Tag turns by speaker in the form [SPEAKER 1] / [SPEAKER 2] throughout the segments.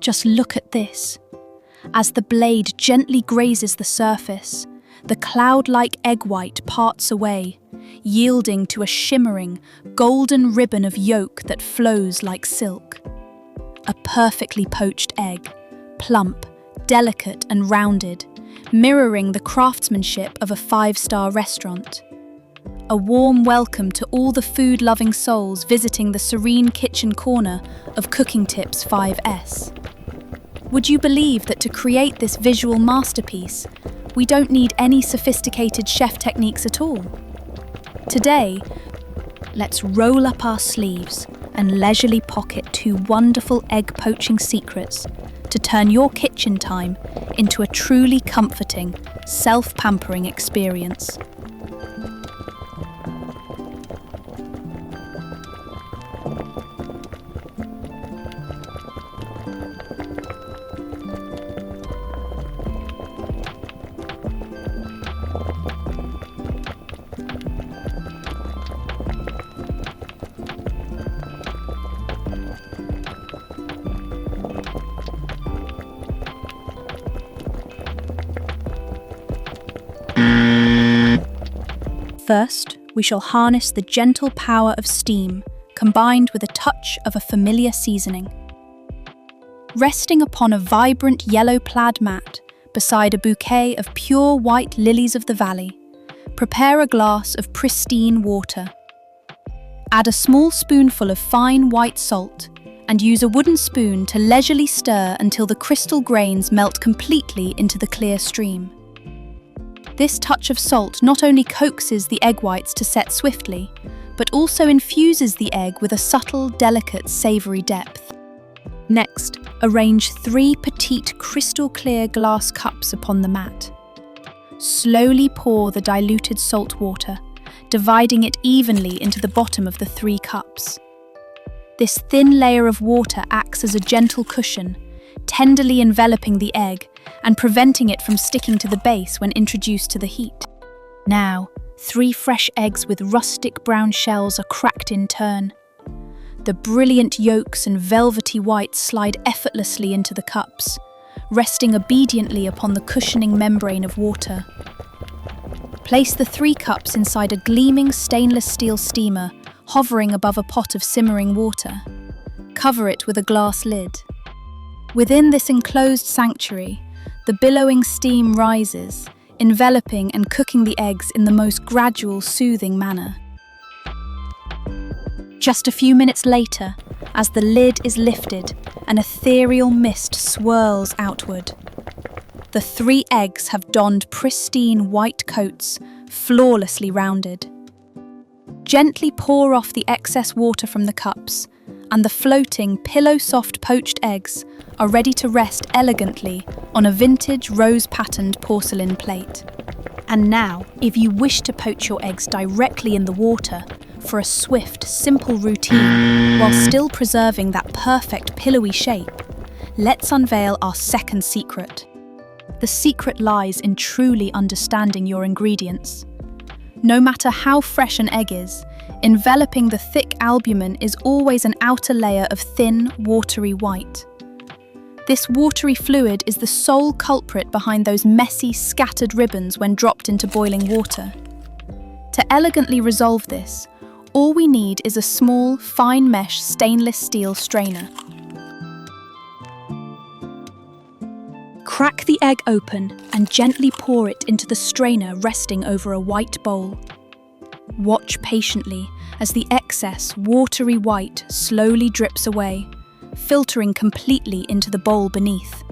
[SPEAKER 1] Just look at this. As the blade gently grazes the surface, the cloud-like egg white parts away, yielding to a shimmering, golden ribbon of yolk that flows like silk. A perfectly poached egg, plump, delicate and rounded, mirroring the craftsmanship of a five-star restaurant. A warm welcome to all the food-loving souls visiting the serene kitchen corner of Cooking Tips 5S. Would you believe that to create this visual masterpiece, we don't need any sophisticated chef techniques at all? Today, let's roll up our sleeves and leisurely pocket 2 wonderful egg poaching secrets to turn your kitchen time into a truly comforting, self-pampering experience. First, we shall harness the gentle power of steam, combined with a touch of a familiar seasoning. Resting upon a vibrant yellow plaid mat, beside a bouquet of pure white lilies of the valley, prepare a glass of pristine water. Add a small spoonful of fine white salt, and use a wooden spoon to leisurely stir until the crystal grains melt completely into the clear stream. This touch of salt not only coaxes the egg whites to set swiftly, but also infuses the egg with a subtle, delicate, savoury depth. Next, arrange 3 petite crystal-clear glass cups upon the mat. Slowly pour the diluted salt water, dividing it evenly into the bottom of the 3 cups. This thin layer of water acts as a gentle cushion, tenderly enveloping the egg and preventing it from sticking to the base when introduced to the heat. Now, 3 fresh eggs with rustic brown shells are cracked in turn. The brilliant yolks and velvety whites slide effortlessly into the cups, resting obediently upon the cushioning membrane of water. Place the 3 cups inside a gleaming stainless steel steamer hovering above a pot of simmering water. Cover it with a glass lid. Within this enclosed sanctuary, the billowing steam rises, enveloping and cooking the eggs in the most gradual, soothing manner. Just a few minutes later, as the lid is lifted, an ethereal mist swirls outward. The 3 eggs have donned pristine white coats, flawlessly rounded. Gently pour off the excess water from the cups, and the floating, pillow-soft poached eggs are ready to rest elegantly on a vintage rose-patterned porcelain plate. And now, if you wish to poach your eggs directly in the water for a swift, simple routine while still preserving that perfect pillowy shape, let's unveil our second secret. The secret lies in truly understanding your ingredients. No matter how fresh an egg is, enveloping the thick albumin is always an outer layer of thin, watery white. This watery fluid is the sole culprit behind those messy, scattered ribbons when dropped into boiling water. To elegantly resolve this, all we need is a small, fine mesh stainless steel strainer. Crack the egg open and gently pour it into the strainer resting over a white bowl. Watch patiently as the excess, watery white slowly drips away, filtering completely into the bowl beneath.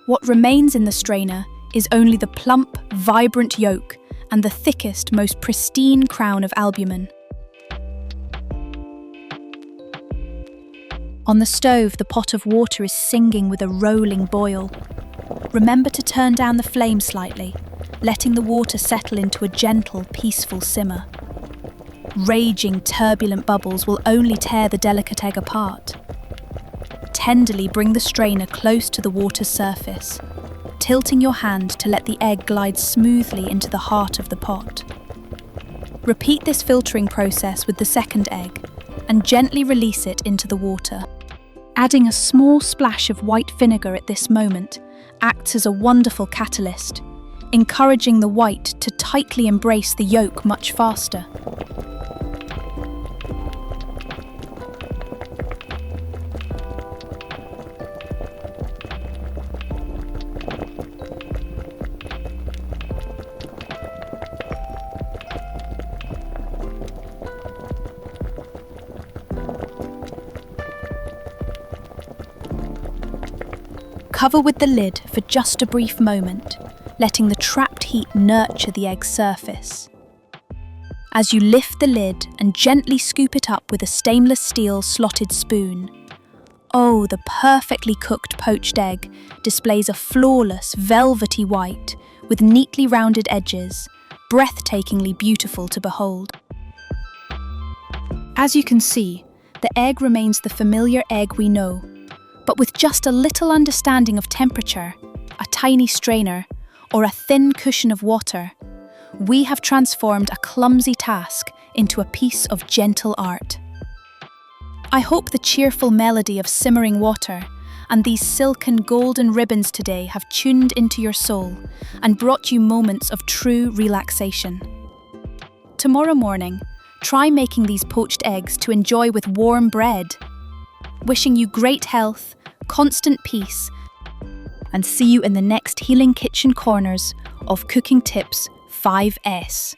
[SPEAKER 1] What remains in the strainer is only the plump, vibrant yolk and the thickest, most pristine crown of albumin. On the stove, the pot of water is singing with a rolling boil. Remember to turn down the flame slightly, letting the water settle into a gentle, peaceful simmer. Raging, turbulent bubbles will only tear the delicate egg apart. Tenderly bring the strainer close to the water's surface, tilting your hand to let the egg glide smoothly into the heart of the pot. Repeat this filtering process with the second egg, and gently release it into the water. Adding a small splash of white vinegar at this moment acts as a wonderful catalyst, encouraging the white to tightly embrace the yolk much faster. Cover with the lid for just a brief moment, letting the trapped heat nurture the egg's surface. As you lift the lid and gently scoop it up with a stainless steel slotted spoon, oh, the perfectly cooked poached egg displays a flawless, velvety white with neatly rounded edges, breathtakingly beautiful to behold. As you can see, the egg remains the familiar egg we know, but with just a little understanding of temperature, a tiny strainer, or a thin cushion of water, we have transformed a clumsy task into a piece of gentle art. I hope the cheerful melody of simmering water and these silken golden ribbons today have tuned into your soul and brought you moments of true relaxation. Tomorrow morning, try making these poached eggs to enjoy with warm bread. Wishing you great health, constant peace, and see you in the next Healing Kitchen Corners of Cooking Tips 5S.